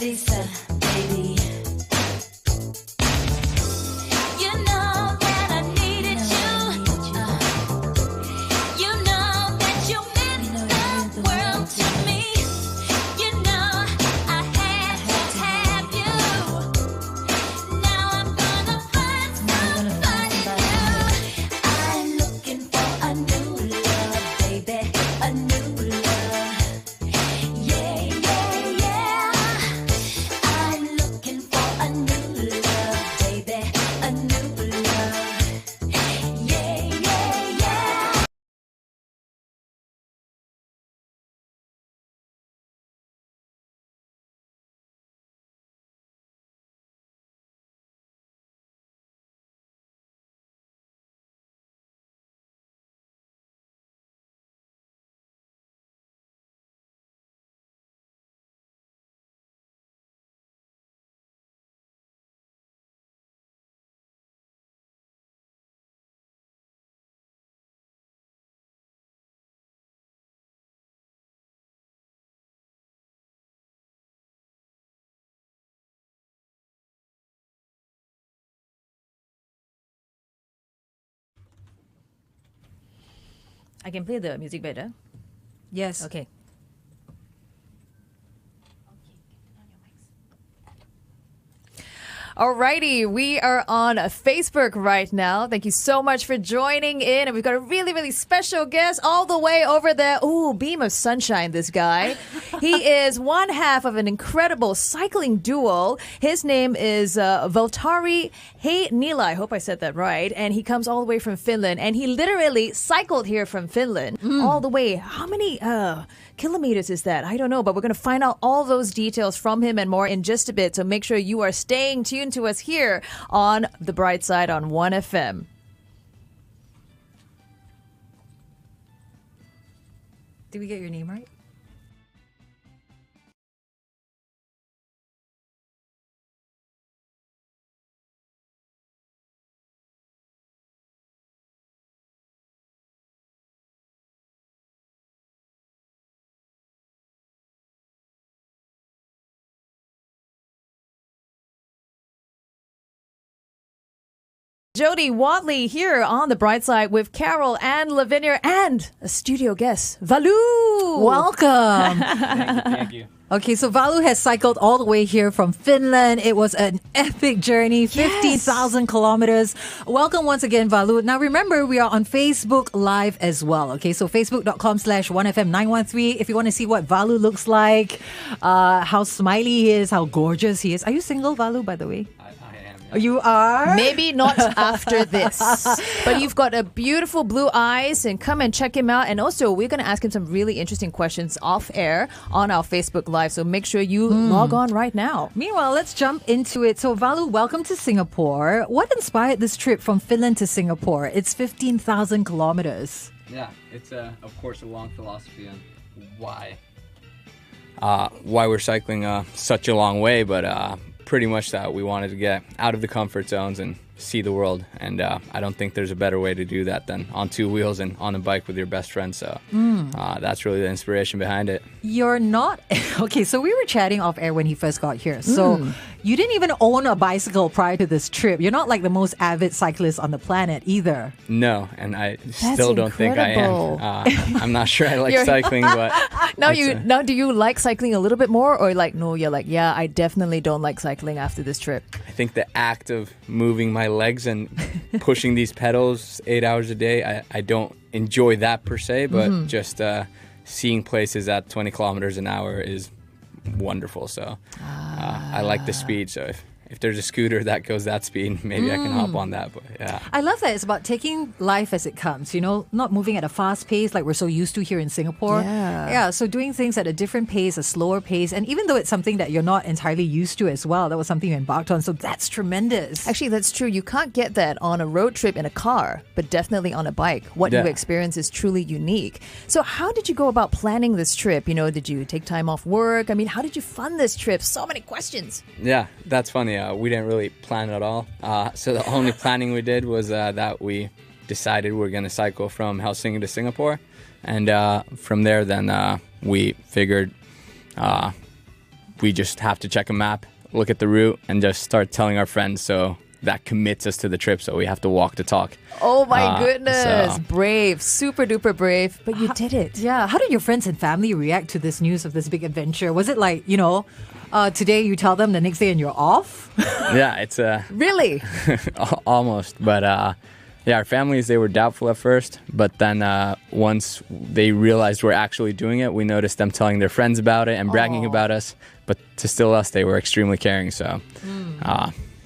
Lisa, baby. You know that I needed you. You know that you meant the world to me. You know I had to have you. Now I'm gonna find somebody new. I'm looking for a new love, baby, a new love. Yeah, yeah, yeah. I'm looking for a new love, baby, a new love. Yeah, yeah, yeah. I can play the music better. Yes. Okay. Alrighty, we are on Facebook right now. Thank you so much for joining in. And we've got a really, really special guest all the way over there. Ooh, beam of sunshine, this guy. He is one half of an incredible cycling duo. His name is Valtteri Heinila. I hope I said that right. And he comes all the way from Finland. And he literally cycled here from Finland all the way. How many kilometers is that? I don't know, but we're going to find out all those details from him and more in just a bit. So make sure you are staying tuned to us here on the Brightside on 1FM. Did we get your name right? Jody Watley here on the Brightside with Carol and Lavinia and a studio guest, Vallu. Welcome. Thank you. Okay, so Vallu has cycled all the way here from Finland. It was an epic journey, 50,000 kilometers. Welcome once again, Vallu. Now remember, we are on Facebook Live as well. Okay, so facebook.com/1FM913. If you want to see what Vallu looks like, how smiley he is, how gorgeous he is. Are you single, Vallu, by the way? I am. You are? Maybe not after this. But you've got a beautiful blue eyes and come and check him out. And also, we're going to ask him some really interesting questions off air on our Facebook Live. So make sure you log on right now. Meanwhile, let's jump into it. So Vallu, welcome to Singapore. What inspired this trip from Finland to Singapore? It's 15,000 kilometers. Yeah, it's of course a long philosophy on why we're cycling such a long way, but pretty much that we wanted to get out of the comfort zones and see the world. And I don't think there's a better way to do that than on two wheels and on a bike with your best friend. So that's really the inspiration behind it. You're not... Okay, so we were chatting off air when he first got here. So you didn't even own a bicycle prior to this trip. You're not like the most avid cyclist on the planet either. No, and I still don't think I am. I'm not sure I like cycling, but... Now, do you like cycling a little bit more? Or like, no, you're like, yeah, I definitely don't like cycling after this trip. I think the act of moving my legs and pushing these pedals 8 hours a day, I don't enjoy that per se, but just seeing places at 20 kilometers an hour is wonderful. So I like the speed. So if there's a scooter that goes that speed, maybe I can hop on that. But yeah. I love that. It's about taking life as it comes, you know, not moving at a fast pace like we're so used to here in Singapore. Yeah, so doing things at a different pace, a slower pace. And even though it's something that you're not entirely used to as well, that was something you embarked on. So that's tremendous. Actually, that's true. You can't get that on a road trip in a car, but definitely on a bike. What you experience is truly unique. So how did you go about planning this trip? You know, did you take time off work? I mean, how did you fund this trip? So many questions. Yeah, that's funny. We didn't really plan at all. So the only planning we did was that we decided we're going to cycle from Helsinki to Singapore. And from there, then we figured we just have to check a map, look at the route, and just start telling our friends. So that commits us to the trip. So we have to walk the talk. Oh my goodness. so- Brave. Super duper brave. But you did it. Yeah. How did your friends and family react to this news of this big adventure? Was it like, today you tell them, the next day and you're off? Yeah, it's Really? almost. But yeah, our families, they were doubtful at first. But then once they realized we're actually doing it, we noticed them telling their friends about it and bragging about us. But to still us, they were extremely caring. So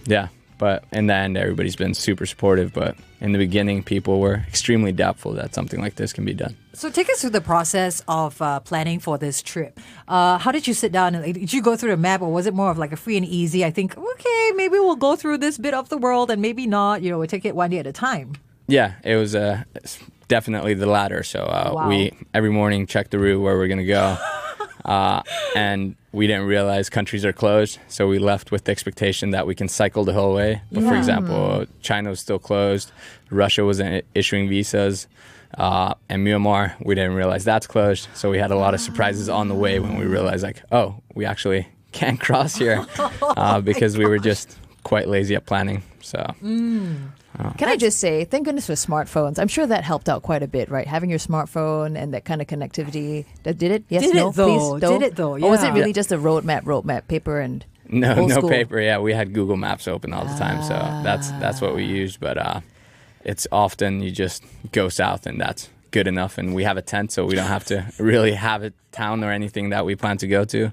yeah. But in the end, everybody's been super supportive. But in the beginning, people were extremely doubtful that something like this can be done. So take us through the process of planning for this trip. How did you sit down? And did you go through the map, or was it more of like a free and easy? I think, okay, maybe we'll go through this bit of the world and maybe not. We'll take it one day at a time. Yeah, it was definitely the latter. So Wow. we every morning check the route where we're going to go. And we didn't realize countries are closed. So we left with the expectation that we can cycle the whole way. But for example, China was still closed. Russia wasn't issuing visas. And Myanmar, we didn't realize that's closed. So we had a lot of surprises on the way when we realized, like, oh, we actually can't cross here because we were just quite lazy at planning. So Can I just say, thank goodness for smartphones. I'm sure that helped out quite a bit, right? Having your smartphone and that kind of connectivity. Did it? Yes, Did no, it though? please, no? Did it though? Or was it Yeah. really just a roadmap, paper and no old school? paper. Yeah, we had Google Maps open all the time. So that's what we used. But it's often you just go south and that's good enough. And we have a tent, so we don't have to really have a town or anything that we plan to go to.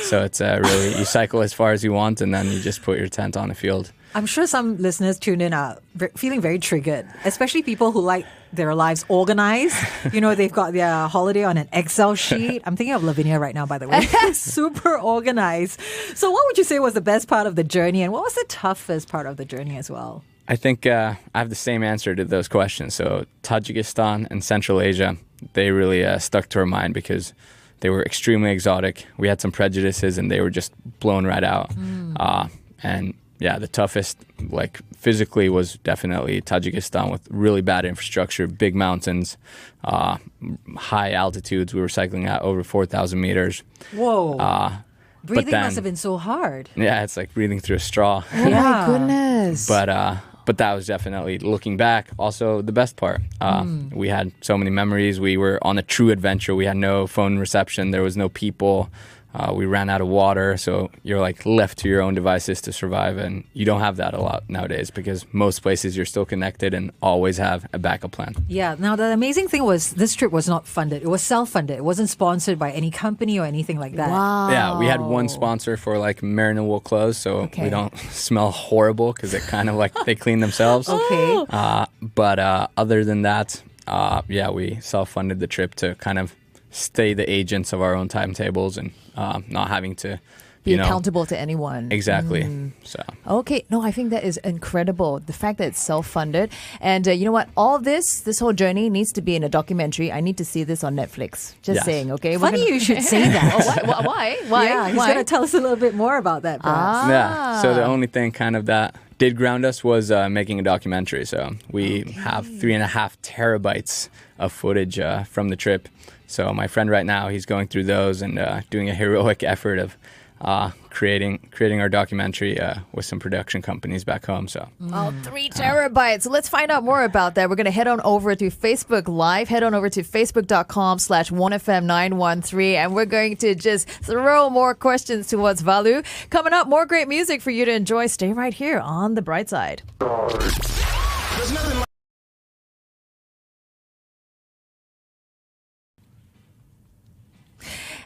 So it's really, you cycle as far as you want and then you just put your tent on a field. I'm sure some listeners tune in are feeling very triggered, especially people who like their lives organized. They've got their holiday on an Excel sheet. I'm thinking of Lavinia right now, by the way. Super organized. So what would you say was the best part of the journey, and what was the toughest part of the journey as well? I think I have the same answer to those questions. So Tajikistan and Central Asia, they really stuck to our mind because they were extremely exotic. We had some prejudices and they were just blown right out. And yeah, the toughest, like physically, was definitely Tajikistan with really bad infrastructure, big mountains, high altitudes. We were cycling at over 4,000 meters. Whoa. Breathing then- must have been so hard. Yeah, it's like breathing through a straw. Oh my goodness. But that was definitely, looking back, also the best part. We had so many memories. We were on a true adventure. We had no phone reception. There was no people. We ran out of water. So you're like left to your own devices to survive. And you don't have that a lot nowadays because most places you're still connected and always have a backup plan. Yeah. Now, the amazing thing was this trip was not funded. It was self-funded. It wasn't sponsored by any company or anything like that. Wow. Yeah, we had one sponsor for like merino wool clothes. So Okay. we don't smell horrible because it kind of like they clean themselves. Okay. But other than that, yeah, we self-funded the trip to kind of stay the agents of our own timetables and not having to Be accountable to anyone. Exactly. So Okay, no, I think that is incredible. The fact that it's self-funded. And you know what? All this whole journey needs to be in a documentary. I need to see this on Netflix. Just Yes. saying, okay? We're Funny gonna- you should say that. Oh, why? Why? Yeah, he's Why? going to tell us a little bit more about that, perhaps. yeah. So the only thing kind of that did ground us was making a documentary. So we have 3.5 terabytes of footage from the trip. So my friend right now, he's going through those and doing a heroic effort of creating our documentary with some production companies back home. So Oh, 3 terabytes. So let's find out more about that. We're going to head on over to Facebook Live. Head on over to facebook.com/1FM913. And we're going to just throw more questions towards Vallu. Coming up, more great music for you to enjoy. Stay right here on The Brightside.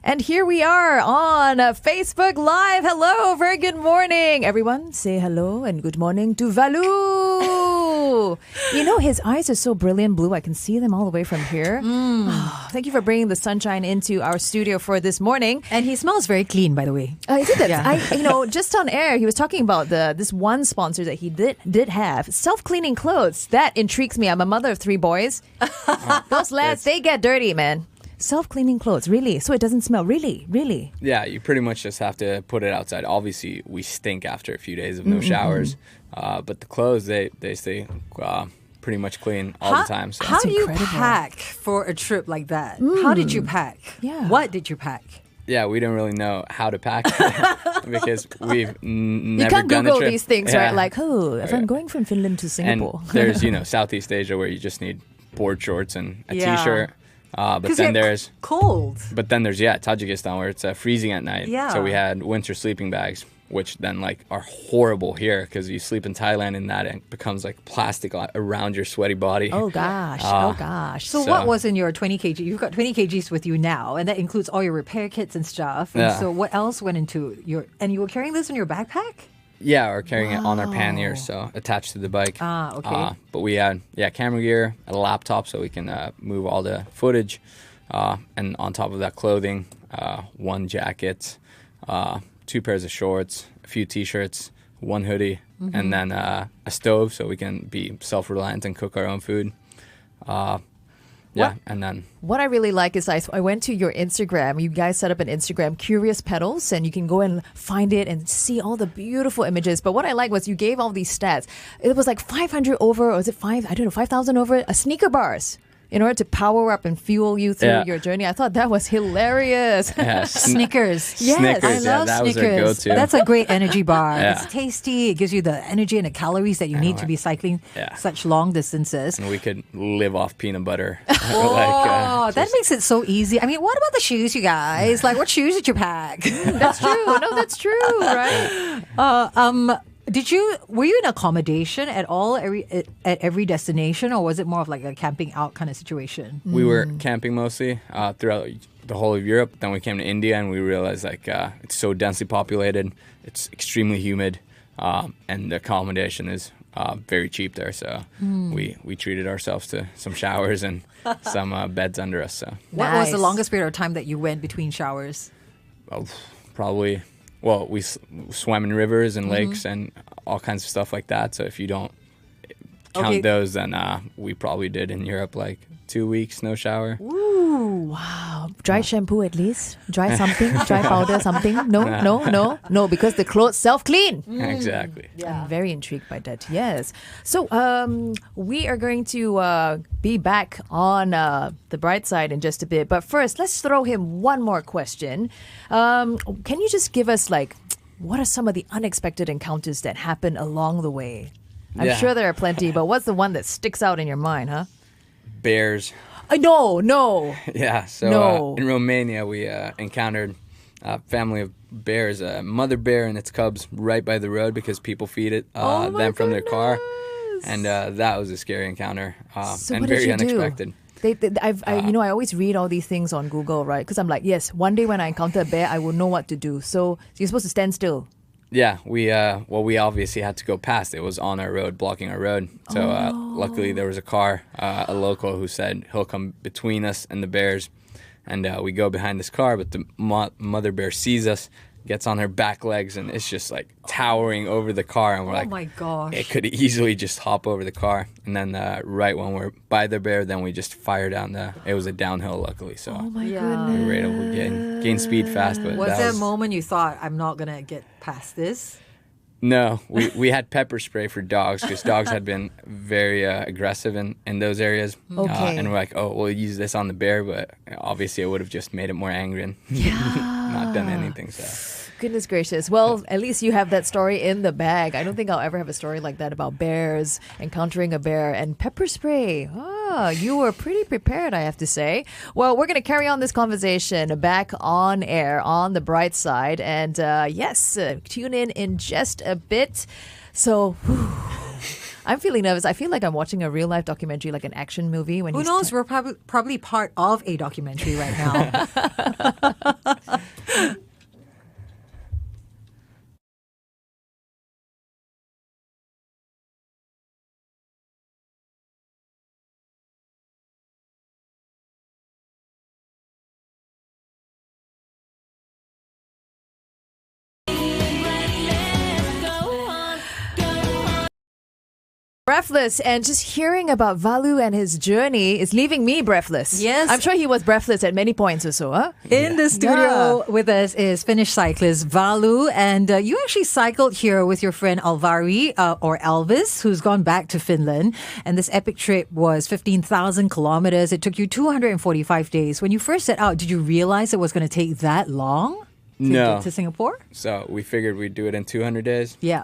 And here we are on Facebook Live. Hello, very good morning. Everyone, say hello and good morning to Vallu. You know, his eyes are so brilliant blue. I can see them all the way from here. Oh, thank you for bringing the sunshine into our studio for this morning. And he smells very clean, by the way. Isn't it? Yeah. Just on air, he was talking about this one sponsor that he did have, self-cleaning clothes. That intrigues me. I'm a mother of 3 boys. Those lads, they get dirty, man. Self-cleaning clothes, really? So it doesn't smell, really? yeah, you pretty much just have to put it outside. Obviously, we stink after a few days of no showers, but the clothes they stay pretty much clean all the time. So How do you incredible. pack for a trip like that? How did you pack? Yeah. What did you pack? yeah, we didn't really know how to pack because we've never You can't done Google a trip. these things, Yeah. right? Like, oh, if I'm going from Finland to And Singapore. there's, Southeast Asia where you just need board shorts and a Yeah. t-shirt. But 'Cause then you're there's cold. Tajikistan where it's freezing at night. Yeah. So we had winter sleeping bags, which then like are horrible here because you sleep in Thailand and that it becomes like plastic around your sweaty body. Oh gosh, oh gosh. So what was in your 20 kg? You've got 20 kgs with you now, and that includes all your repair kits and stuff. And Yeah. so what else went into your... And you were carrying this in your backpack? Yeah, or carrying it on our panniers, so attached to the bike. Ah, okay. But we had camera gear, a laptop so we can move all the footage, and on top of that clothing, 1 jacket, 2 pairs of shorts, a few t-shirts, 1 hoodie, Mm-hmm. and then a stove so we can be self-reliant and cook our own food. And then What I really like is I went to your Instagram. You guys set up an Instagram, Curious Pedals, and you can go and find it and see all the beautiful images. But what I like was you gave all these stats. It was like 500 over, or was it 5,000 over sneaker bars in order to power up and fuel you through your journey. I thought that was hilarious. yeah, Snickers. Yes. Snickers, I love that was our Snickers. go-to. That's a great energy bar. Yeah. It's tasty. It gives you the energy and the calories that you need to be cycling Yeah. such long distances. and we could live off peanut butter. Oh, that makes it so easy. I mean, what about the shoes, you guys? Like, what shoes did you pack? That's true. No, that's true, right? Were you in accommodation at all at every destination, or was it more of like a camping out kind of situation? We were camping mostly throughout the whole of Europe. Then we came to India and we realized like it's so densely populated, it's extremely humid, and the accommodation is very cheap there. So we treated ourselves to some showers and some beds under us. So What was the Nice. longest period of time that you went between showers? probably, well, we swam in rivers and lakes and all kinds of stuff like that. So if you don't count Okay. those, then we probably did in Europe like 2 weeks, no shower. Dry shampoo at least. Dry something. Dry powder something. No, because the clothes self-clean. Exactly. I'm very intrigued by that. Yes. So we are going to be back on the bright side in just a bit. But first, let's throw him one more question. Can you just give us like, what are some of the unexpected encounters that happen along the way? I'm Yeah. sure there are plenty, but what's the one that sticks out in your mind, huh? Bears. No. Yeah, so No. in Romania, we encountered a family of bears, a mother bear and its cubs right by the road because people feed it Oh my them from their car. goodness. And that was a scary encounter So and what did very you do? unexpected. I always read all these things on Google, right? Because I'm like, yes, one day when I encounter a bear, I will know what to do. So you're supposed to stand still. Yeah, we obviously had to go past. It was on our road, blocking our road. So luckily there was a car, a local who said he'll come between us and the bears. And we go behind this car, but the mother bear sees us, gets on her back legs, and it's just like towering over the car. And we're Oh like, my gosh. it could easily just hop over the car. And then right when we're by the bear, then we just fire down it was a downhill, luckily. So Oh my Yeah. goodness. we were able to gain speed fast. But Was that there a was, moment you thought, I'm not going to get past this? No, we had pepper spray for dogs because dogs had been very aggressive in those areas. Okay. And we're like, oh, we'll use this on the bear, but obviously it would have just made it more angry and not done anything. So Goodness gracious. Well, at least you have that story in the bag. I don't think I'll ever have a story like that about bears, encountering a bear, and pepper spray. You were pretty prepared, I have to say. Well, we're going to carry on this conversation back on air on the bright side. And tune in just a bit. So, I'm feeling nervous. I feel like I'm watching a real life documentary, like an action movie. When Who he's knows? We're probably part of a documentary right now. breathless, and just hearing about Vallu and his journey is leaving me breathless. Yes. I'm sure he was breathless at many points or so, huh? In the studio with us is Finnish cyclist Vallu, and you actually cycled here with your friend Alvari, or Elvis, who's gone back to Finland. And this epic trip was 15,000 kilometers. It took you 245 days. When you first set out, did you realize it was going to take that long to No. get to Singapore? So we figured we'd do it in 200 days. Yeah.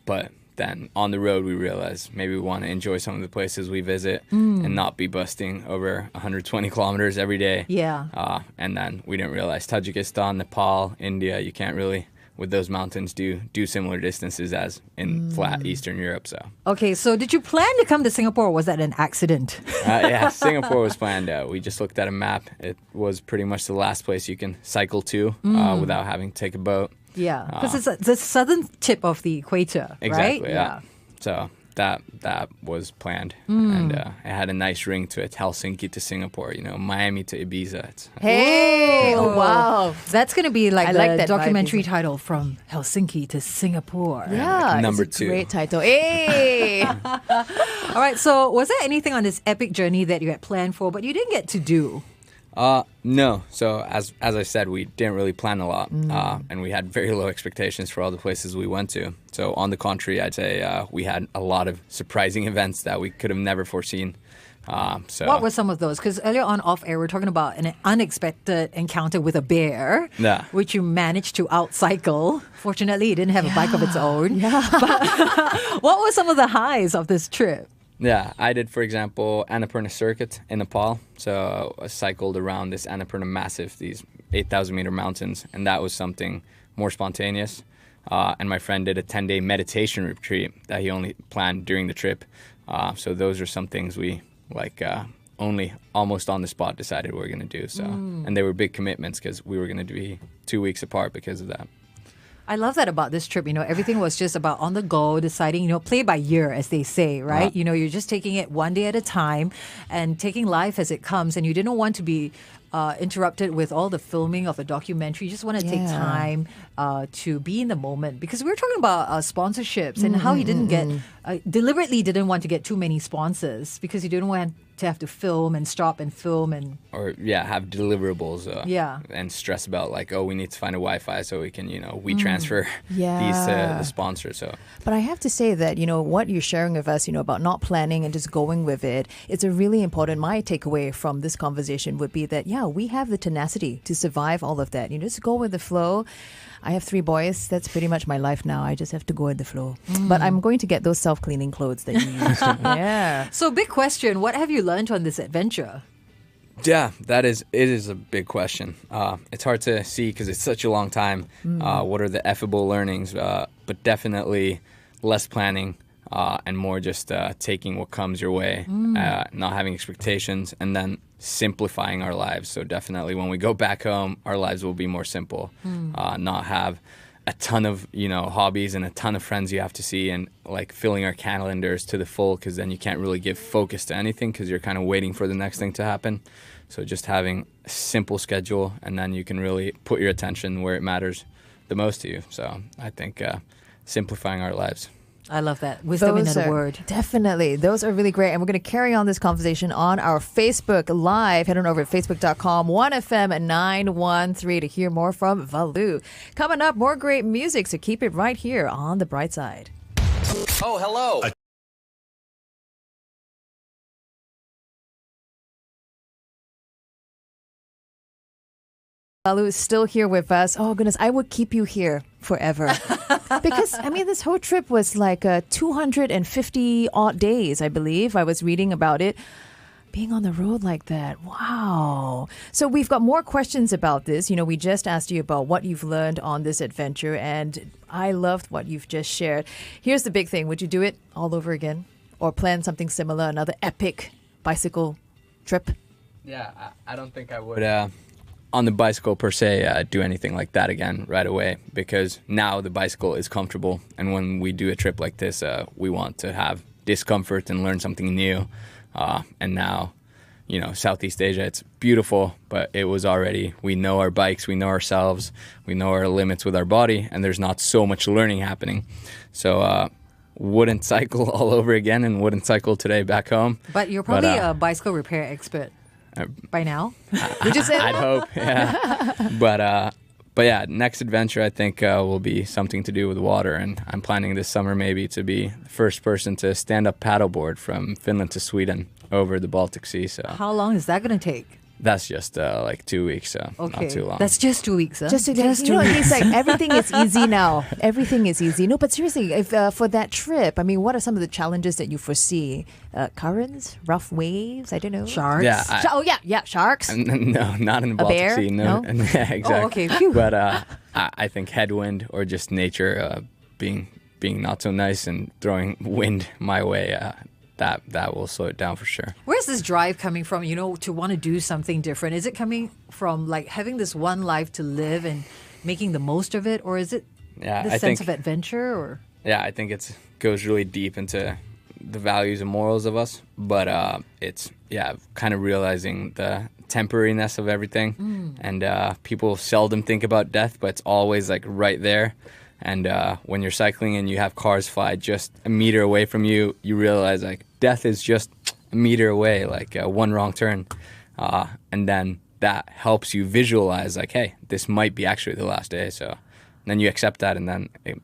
But then on the road, we realized maybe we want to enjoy some of the places we visit and not be busting over 120 kilometers every day. Yeah. And then we didn't realize Tajikistan, Nepal, India, you can't really, with those mountains, do similar distances as in flat Eastern Europe. So Okay, so did you plan to come to Singapore, or was that an accident? yeah, Singapore was planned out. We just looked at a map. It was pretty much the last place you can cycle to without having to take a boat. Yeah, because it's the southern tip of the equator, Exactly. right? Yeah. So that was planned, and it had a nice ring to it. Helsinki to Singapore, Miami to Ibiza. Hey, Whoa. wow. That's going to be like I the like that vibe, documentary Lisa. title, From Helsinki to Singapore. Yeah, number it's a 2. great title. Hey. All right, so was there anything on this epic journey that you had planned for, but you didn't get to do? No. So as I said, we didn't really plan a lot, and we had very low expectations for all the places we went to. So on the contrary, I'd say we had a lot of surprising events that we could have never foreseen. So What were some of those? Because earlier on off air, we were talking about an unexpected encounter with a bear, Yeah. which you managed to outcycle. Fortunately, it didn't have a bike of its own. Yeah. But what were some of the highs of this trip? Yeah, I did, for example, Annapurna Circuit in Nepal. So I cycled around this Annapurna Massif, these 8,000 meter mountains, and that was something more spontaneous. And my friend did a 10-day meditation retreat that he only planned during the trip. So those are some things we only almost on the spot decided we were going to do. So, and they were big commitments because we were going to be 2 weeks apart because of that. I love that about this trip. Everything was just about on the go, deciding, play by ear, as they say, right? You're just taking it one day at a time and taking life as it comes. And you didn't want to be interrupted with all the filming of a documentary. You just want to take time to be in the moment. Because we were talking about sponsorships and how you deliberately didn't want to get too many sponsors because you didn't want to have to film and stop and film and have deliverables and stress about we need to find a Wi-Fi so we can we transfer these to the sponsor. So But I have to say that, what you're sharing with us, about not planning and just going with it, it's a really important, my takeaway from this conversation would be that, we have the tenacity to survive all of that. Just go with the flow. I have 3 boys. That's pretty much my life now. I just have to go with the flow. But I'm going to get those self-cleaning clothes that you used. Yeah. So big question, what have you learned on this adventure? yeah, it is a big question. It's hard to see because it's such a long time. What are the effable learnings? But definitely less planning and more just taking what comes your way, not having expectations, and then simplifying our lives. So definitely when we go back home, our lives will be more simple. Not have a ton of hobbies and a ton of friends you have to see, and filling our calendars to the full, because then you can't really give focus to anything because you're kind of waiting for the next thing to happen. So just having a simple schedule, and then you can really put your attention where it matters the most to you. So I think simplifying our lives. I love that. Wisdom in a word. Definitely. Those are really great. And we're going to carry on this conversation on our Facebook Live. Head on over to facebook.com, 1FM913 to hear more from Vallu. Coming up, more great music, so keep it right here on The Brightside. Oh, hello. Vallu is still here with us. Oh, goodness, I would keep you here forever. Because, this whole trip was 250 odd days, I believe. I was reading about it. Being on the road like that. Wow. So we've got more questions about this. We just asked you about what you've learned on this adventure, and I loved what you've just shared. Here's the big thing. Would you do it all over again? Or plan something similar, another epic bicycle trip? Yeah, I don't think I would... on the bicycle per se, do anything like that again right away, because now the bicycle is comfortable, and when we do a trip like this, we want to have discomfort and learn something new. And now, Southeast Asia, it's beautiful, but it was already, we know our bikes, we know ourselves, we know our limits with our body, and there's not so much learning happening. So wouldn't cycle all over again and wouldn't cycle today back home. But you're probably a bicycle repair expert by now. Would you say I'd that? hope, yeah. But yeah, next adventure I think will be something to do with water, and I'm planning this summer maybe to be the first person to stand up paddleboard from Finland to Sweden over the Baltic Sea. So How long is that going to take? that's just like 2 weeks, so Okay. not too long. That's just 2 weeks, huh? Just to he's like, everything is easy now. Everything is easy. No, but seriously, if for that trip, I mean, what are some of the challenges that you foresee? Currents, rough waves, I don't know. Sharks? Yeah, sharks. no, not in the Baltic bear? Sea. No, No? yeah, exactly. Oh, okay. Phew. But I think headwind or just nature being not so nice and throwing wind my way, that will slow it down for sure. Where's this drive coming from, to want to do something different? Is it coming from like having this one life to live and making the most of it? Or is it Yeah, the I sense think of adventure? Or Yeah, I think it goes really deep into the values and morals of us, but it's kind of realizing the temporariness of everything, and people seldom think about death, but it's always like right there. And when you're cycling and you have cars fly just a meter away from you, you realize like death is just a meter away, like one wrong turn, and then that helps you visualize like, hey, this might be actually the last day. So then you accept that, and then it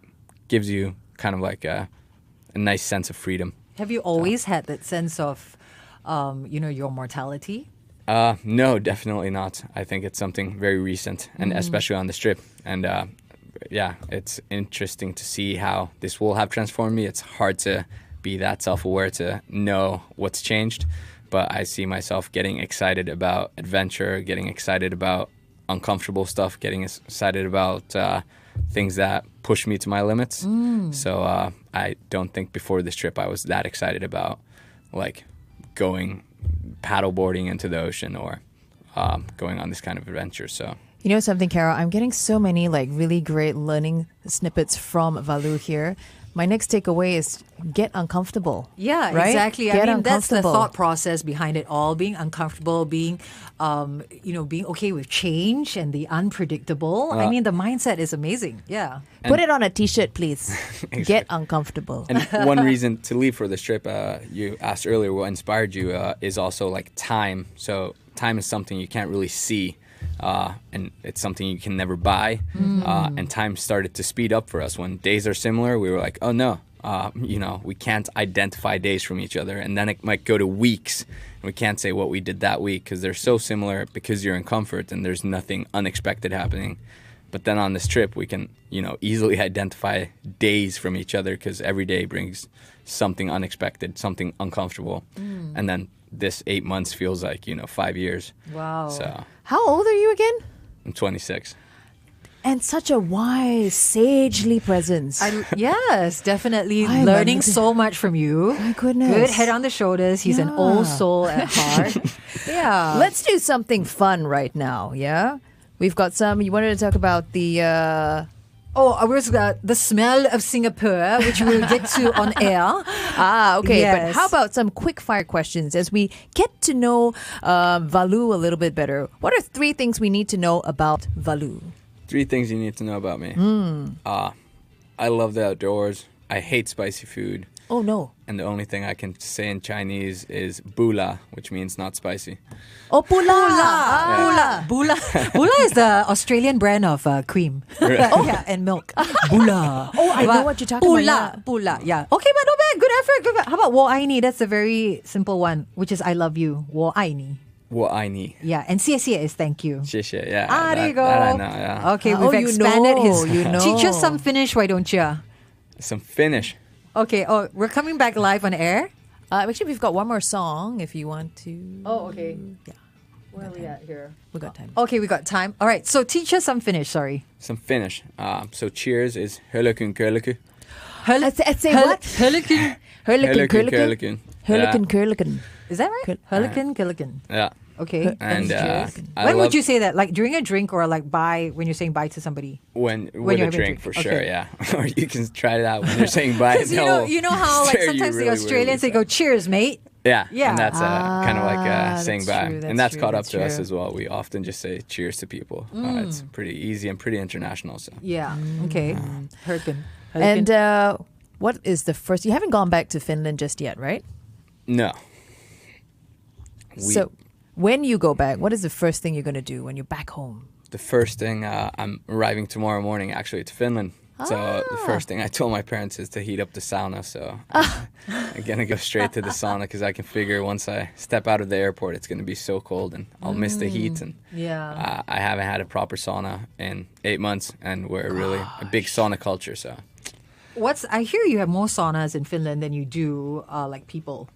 gives you kind of like a nice sense of freedom. have you always had that sense of, your mortality? No, definitely not. I think it's something very recent, and especially on this trip. And it's interesting to see how this will have transformed me. It's hard to be that self-aware to know what's changed, but I see myself getting excited about adventure, getting excited about uncomfortable stuff, getting excited about things that push me to my limits. So I don't think before this trip I was that excited about like going paddleboarding into the ocean or going on this kind of adventure. So You know something, Carol? I'm getting so many like really great learning snippets from Vallu here. My next takeaway is get uncomfortable. Yeah, right? exactly. Get I mean, that's the uncomfortable. thought process behind it all. Being uncomfortable, being okay with change and the unpredictable. I mean, the mindset is amazing. Yeah. Put it on a t-shirt, please. Get uncomfortable. And one reason to leave for this trip, you asked earlier what inspired you, is also like time. So time is something you can't really see. And it's something you can never buy. And time started to speed up for us. When days are similar, we were like, oh no, we can't identify days from each other. And then it might go to weeks. And we can't say what we did that week because they're so similar because you're in comfort and there's nothing unexpected happening. But then on this trip, we can, easily identify days from each other because every day brings something unexpected, something uncomfortable. And then this 8 months feels like, 5 years. Wow. So How old are you again? I'm 26. And such a wise, sagely presence. Yes, definitely I'm learning amazing. so much from you. My goodness. Good head on the shoulders. He's an old soul at heart. Yeah. Let's do something fun right now, yeah? We've got some, you wanted to talk about the... I was the smell of Singapore, which we'll get to on air. okay. Yes. But how about some quick fire questions as we get to know Vallu a little bit better? What are 3 things we need to know about Vallu? 3 things you need to know about me. I love the outdoors. I hate spicy food. Oh, no. And the only thing I can say in Chinese is bula, which means not spicy. Oh, pula. Bula. Bula is the Australian brand of cream. Yeah, and milk. Bula. Oh, I know what you're talking about, yeah. Bula. Yeah. Okay, but not bad. Good effort. How about 我爱你? That's a very simple one, which is I love you. 我爱你. 我爱你. Yeah, and 谢谢 is thank you. 谢谢. Yeah. There you go. That I know, yeah. Okay, Oh, we've you expanded know, his. you know. Teach us some Finnish, why don't you? Some Finnish. Okay. Oh, we're coming back live on air. Actually, we've got one more song if you want to. Oh, okay. Yeah. Where are we at here? We got time. Okay, we got time. All right. So teach us some Finnish. Sorry. Some Finnish. So cheers is hölökyn kölöky. Let's say what? Hurricane. Hurricane, Hölökyn curlicane. kölökyn. Hurricane, curlicane. Is that right? Hurricane, Killigan. Yeah. Okay. And When would you say that? Like during a drink or like bye when you're saying bye to somebody? With you're a having a drink, drink. for sure, Okay. yeah. Or you can try it out when you're saying bye. Because you know how like stare you sometimes the really Australians they weirdly. go cheers, mate. Yeah, Yeah. and that's kind of like saying that's bye. true, that's And that's true, caught up that's to us true. as well. We often just say cheers to people. It's pretty easy and pretty international. So Yeah. Okay. Hurricane. And What is the first? You haven't gone back to Finland just yet, right? No. So when you go back, what is the first thing you're going to do when you're back home? The first thing, I'm arriving tomorrow morning actually to Finland. So the first thing I told my parents is to heat up the sauna. So I'm going to go straight to the sauna because I can figure once I step out of the airport, it's going to be so cold and I'll miss the heat. And I haven't had a proper sauna in 8 months and we're really a big sauna culture. So. I hear you have more saunas in Finland than you do like people.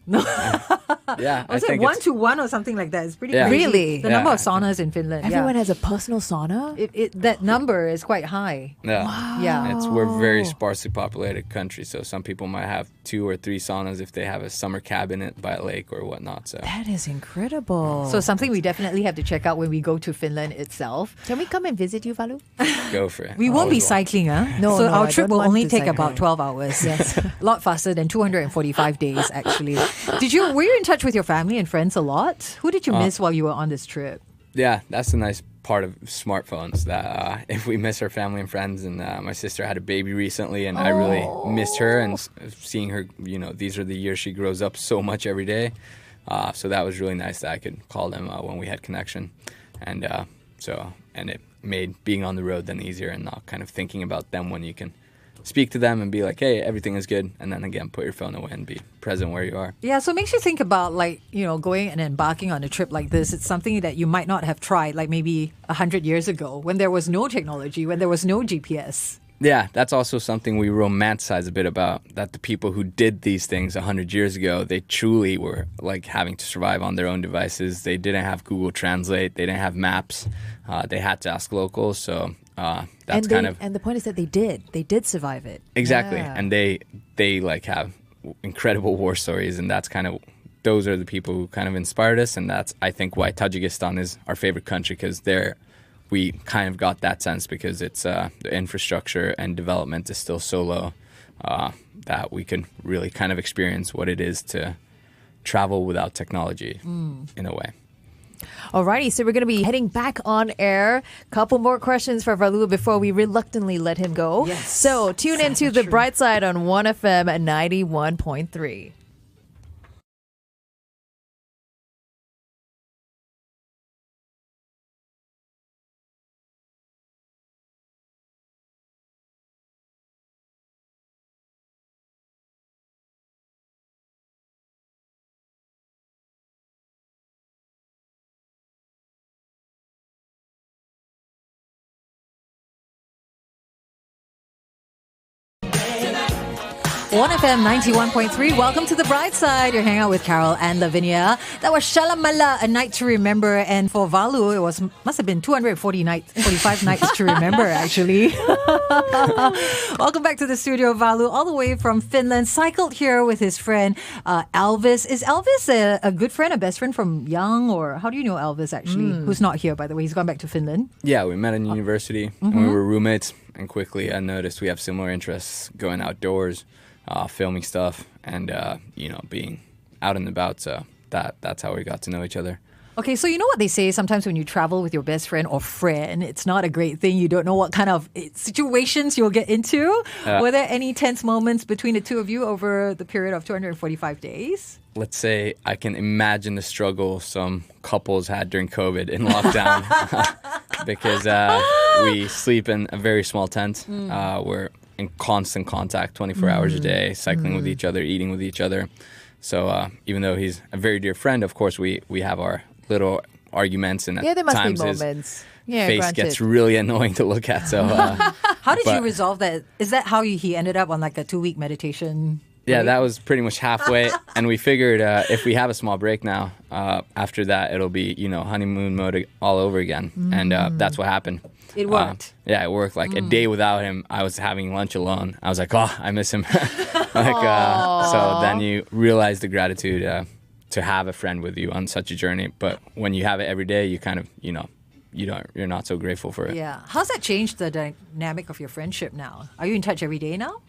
Yeah, Was it 1-to-1 or something like that? It's pretty crazy. Really? The number of saunas in Finland. Everyone has a personal sauna? That number is quite high. Yeah. Wow. Yeah. We're a very sparsely populated country, so some people might have 2 or 3 saunas if they have a summer cabin by a lake or whatnot. So That is incredible. So something we definitely have to check out when we go to Finland itself. Can we come and visit you, Vallu? go for it. We won't be Always want. cycling, huh? No, so no, our I trip don't will want only to take cycle. about 12 hours. Yes. A lot faster than 245 days, actually. Were you in touch with your family and friends a lot? Who did you miss while you were on this trip? Yeah, that's the nice part of smartphones that if we miss our family and friends, and my sister had a baby recently and I really missed her and seeing her, these are the years she grows up so much every day. So that was really nice that I could call them when we had connection. And and it made being on the road then easier and not kind of thinking about them when you can speak to them and be like, hey, everything is good. And then again, put your phone away and be present where you are. Yeah, so it makes you think about going and embarking on a trip like this. It's something that you might not have tried like maybe 100 years ago when there was no technology, when there was no GPS. Yeah, that's also something we romanticize a bit about, that the people who did these things 100 years ago, they truly were like having to survive on their own devices. They didn't have Google Translate. They didn't have maps. They had to ask locals. So that's And the point is that they did survive it. Exactly. Yeah. And they like have incredible war stories. And that's those are the people who kind of inspired us. And that's, I think, why Tajikistan is our favorite country, because we kind of got that sense because it's the infrastructure and development is still so low that we can really kind of experience what it is to travel without technology in a way. Alrighty, so we're going to be heading back on air. Couple more questions for Vallu before we reluctantly let him go. Yes. So tune into the Brightside on 1FM 91.3. One FM 91.3. Welcome to the Brightside. You're hanging out with Carol and Lavinia. That was Shalamala, A Night to Remember. And for Vallu, it must have been 45 nights to remember, actually. Welcome back to the studio, Vallu, all the way from Finland. Cycled here with his friend Elvis. Is Elvis a good friend, a best friend from young? Or how do you know Elvis, actually? Who's not here, by the way. He's gone back to Finland. Yeah, we met in university and we were roommates. And quickly I noticed we have similar interests, going outdoors, filming stuff, and being out and about. So that's how we got to know each other. Okay, so you know what they say sometimes when you travel with your best friend or friend, it's not a great thing. You don't know what kind of situations you'll get into. Were there any tense moments between the two of you over the period of 245 days? Let's say I can imagine the struggle some couples had during COVID in lockdown because we sleep in a very small tent. We're in constant contact 24 hours a day, cycling with each other, eating with each other. So even though he's a very dear friend, of course, we have our little arguments, and Yeah, there must be times his moments. Yeah, face granted. gets really annoying to look at. So How did you but- resolve that? Is that how he ended up on like a 2-week meditation? yeah, that was pretty much halfway, and we figured if we have a small break now, after that it'll be honeymoon mode all over again, and that's what happened. It worked. Yeah, it worked. Like a day without him, I was having lunch alone. I was like, oh, I miss him. So then you realize the gratitude to have a friend with you on such a journey. But when you have it every day, you kind of you're not so grateful for it. Yeah. How's that changed the dynamic of your friendship now? Are you in touch every day now?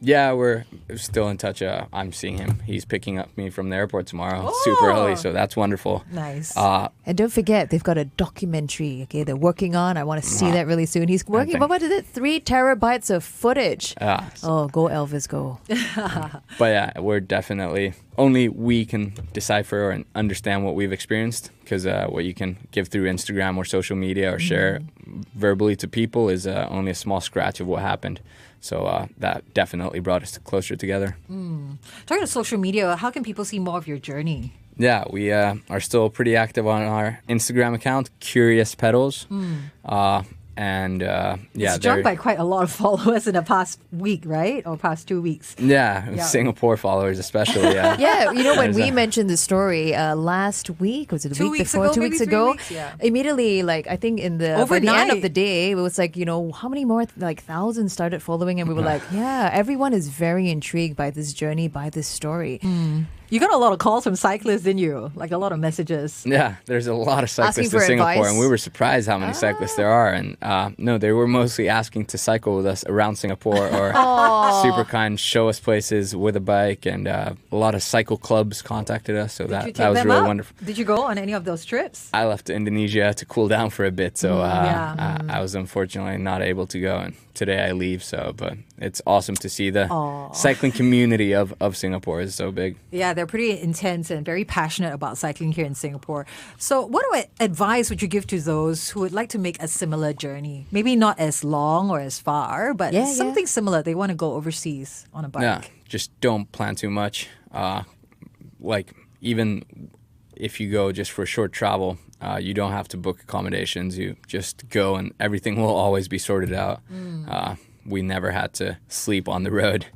Yeah, we're still in touch. I'm seeing him. He's picking up me from the airport tomorrow, super early, so that's wonderful. Nice. And don't forget, they've got a documentary, okay, they're working on. I want to see that really soon. He's working, what is it? 3 terabytes of footage. Oh, go Elvis, go. But yeah, we're definitely, only we can decipher and understand what we've experienced, because what you can give through Instagram or social media or share verbally to people is only a small scratch of what happened. So that definitely brought us closer together. Talking to social media, how can people see more of your journey? Yeah, we are still pretty active on our Instagram account, Curious Pedals. And yeah, It's jumped by quite a lot of followers in the past week, right? Or past 2 weeks. Yeah, Singapore followers especially, yeah. Yeah, you know, when we mentioned the story last week, was it the week before, 2 weeks ago? Immediately, like, I think by the end of the day, it was like, you know, how many more, like, thousands started following, and we were like, yeah, everyone is very intrigued by this journey, by this story. You got a lot of calls from cyclists, didn't you? Like a lot of messages. Yeah, there's a lot of cyclists Asking in for Singapore, advice. and we were surprised how many cyclists there are. And no, they were mostly asking to cycle with us around Singapore, or super kind, show us places with a bike. And a lot of cycle clubs contacted us, so that was really wonderful. Did you go on any of those trips? I left Indonesia to cool down for a bit, so I was unfortunately not able to go. And today I leave, but it's awesome to see the cycling community of Singapore is so big. Yeah, they're pretty intense and very passionate about cycling here in Singapore. So what advice would you give to those who would like to make a similar journey? Maybe not as long or as far, but something similar. They want to go overseas on a bike. Yeah, just don't plan too much. Like, even if you go just for short travel, you don't have to book accommodations. You just go and everything will always be sorted out. We never had to sleep on the road.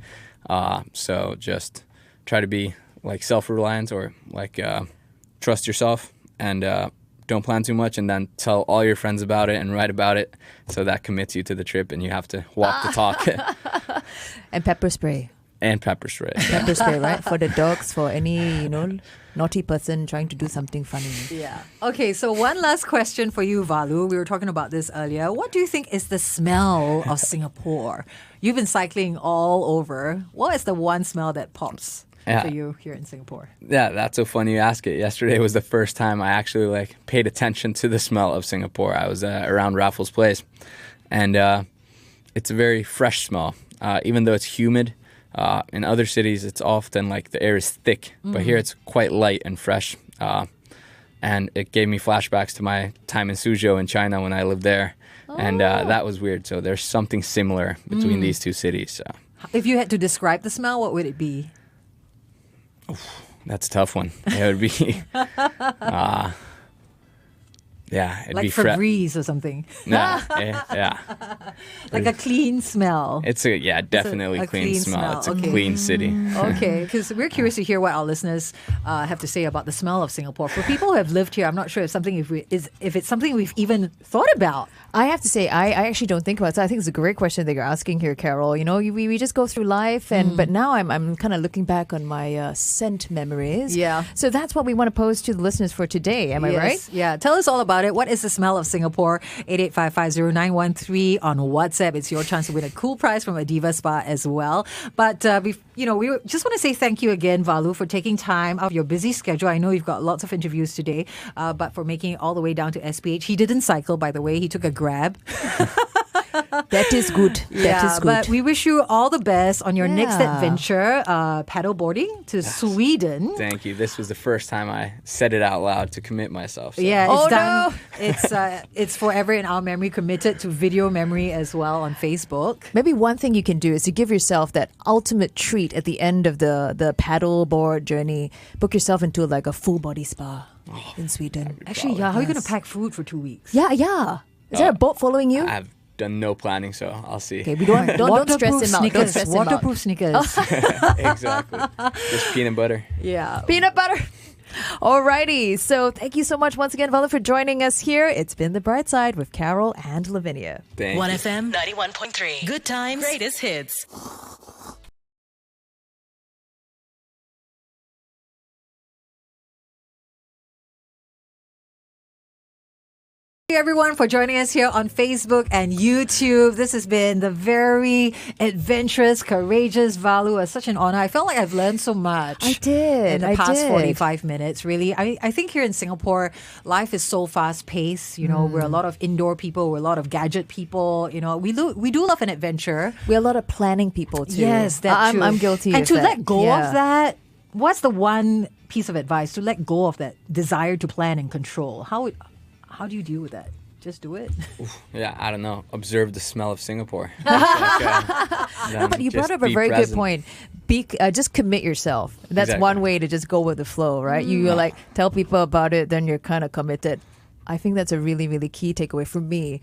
So just try to be like self-reliant, or like trust yourself, and don't plan too much, and then tell all your friends about it and write about it. So that commits you to the trip, and you have to walk the talk. And pepper spray. And pepper spray. Pepper spray, right? For the dogs, for any, you know, naughty person trying to do something funny. Yeah. Okay, so one last question for you, Vallu. We were talking about this earlier. What do you think is the smell of Singapore? You've been cycling all over. What is the one smell that pops for you here in Singapore? Yeah, that's so funny you ask it. Yesterday was the first time I actually paid attention to the smell of Singapore. I was around Raffles Place, and it's a very fresh smell, even though it's humid. In other cities, it's often like the air is thick, but here it's quite light and fresh. And it gave me flashbacks to my time in Suzhou in China when I lived there. And that was weird. So there's something similar between these two cities. So. If you had to describe the smell, what would it be? That's a tough one. It would be... yeah, it'd like be Febreze or something. Yeah. Like a clean smell. It's definitely a clean smell. It's a Okay. clean city. Okay, because we're curious to hear what our listeners have to say about the smell of Singapore. For people who have lived here, I'm not sure if it's something we've even thought about. I have to say, I actually don't think about it. So I think it's a great question that you're asking here, Carol. You know, we just go through life, but now I'm kind of looking back on my scent memories. Yeah. So that's what we want to pose to the listeners for today. Am I right? Yeah. Tell us all about it. What is the smell of Singapore? 88550913 on WhatsApp. It's your chance to win a cool prize from Adiva Spa as well. But we just want to say thank you again, Vallu, for taking time out of your busy schedule. I know you've got lots of interviews today, but for making it all the way down to SPH. He didn't cycle, by the way. He took a Grab. That is good. That is good. But we wish you all the best on your next adventure, paddle boarding to Sweden. Thank you. This was the first time I said it out loud to commit myself. So. Yeah, it's done. No. It's forever in our memory, committed to video memory as well on Facebook. Maybe one thing you can do is to give yourself that ultimate treat at the end of the paddle board journey. Book yourself into like a full body spa in Sweden. Actually, how are you going to pack food for 2 weeks? Yeah. Is there a boat following you? I've done no planning, so I'll see. Okay, we don't stress him out. Don't stress him out. Waterproof sneakers. Exactly. Just peanut butter. Yeah. Peanut butter. Alrighty. So thank you so much once again, Vallu, for joining us here. It's been The Brightside with Carol and Lavinia. Thank you. 1FM 91.3. Good times, greatest hits. Thank you everyone for joining us here on Facebook and YouTube. This has been the very adventurous, courageous Vallu. It's such an honor. I felt like I've learned so much. I did. In the past 45 minutes, really. I think here in Singapore, life is so fast-paced. You know, we're a lot of indoor people. We're a lot of gadget people. You know, we do love an adventure. We're a lot of planning people too. Yes, that too. I'm guilty And of to that. let go Yeah. of that, what's the one piece of advice to let go of that desire to plan and control? How do you deal with that? Just do it. Yeah, I don't know. Observe the smell of Singapore. No, but you brought up a very good point. Just commit yourself. That's Exactly. one way to just go with the flow, right? You like tell people about it, then you're kind of committed. I think that's a really, really key takeaway for me.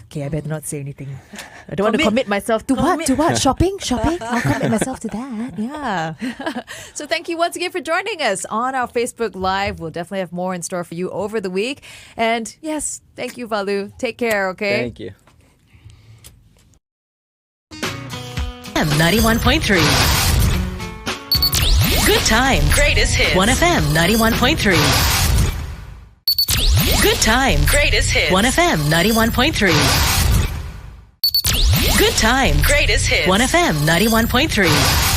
Okay, I better not say anything. I don't want to commit myself to what? To what? Shopping? I'll commit myself to that. Yeah. So thank you once again for joining us on our Facebook Live. We'll definitely have more in store for you over the week. And yes, thank you, Vallu. Take care, okay? Thank you. M91.3. Good time. Greatest hits. 1FM 91.3. Good time. Greatest hits. 1FM 91.3. Good time. Greatest hits. 1FM 91.3.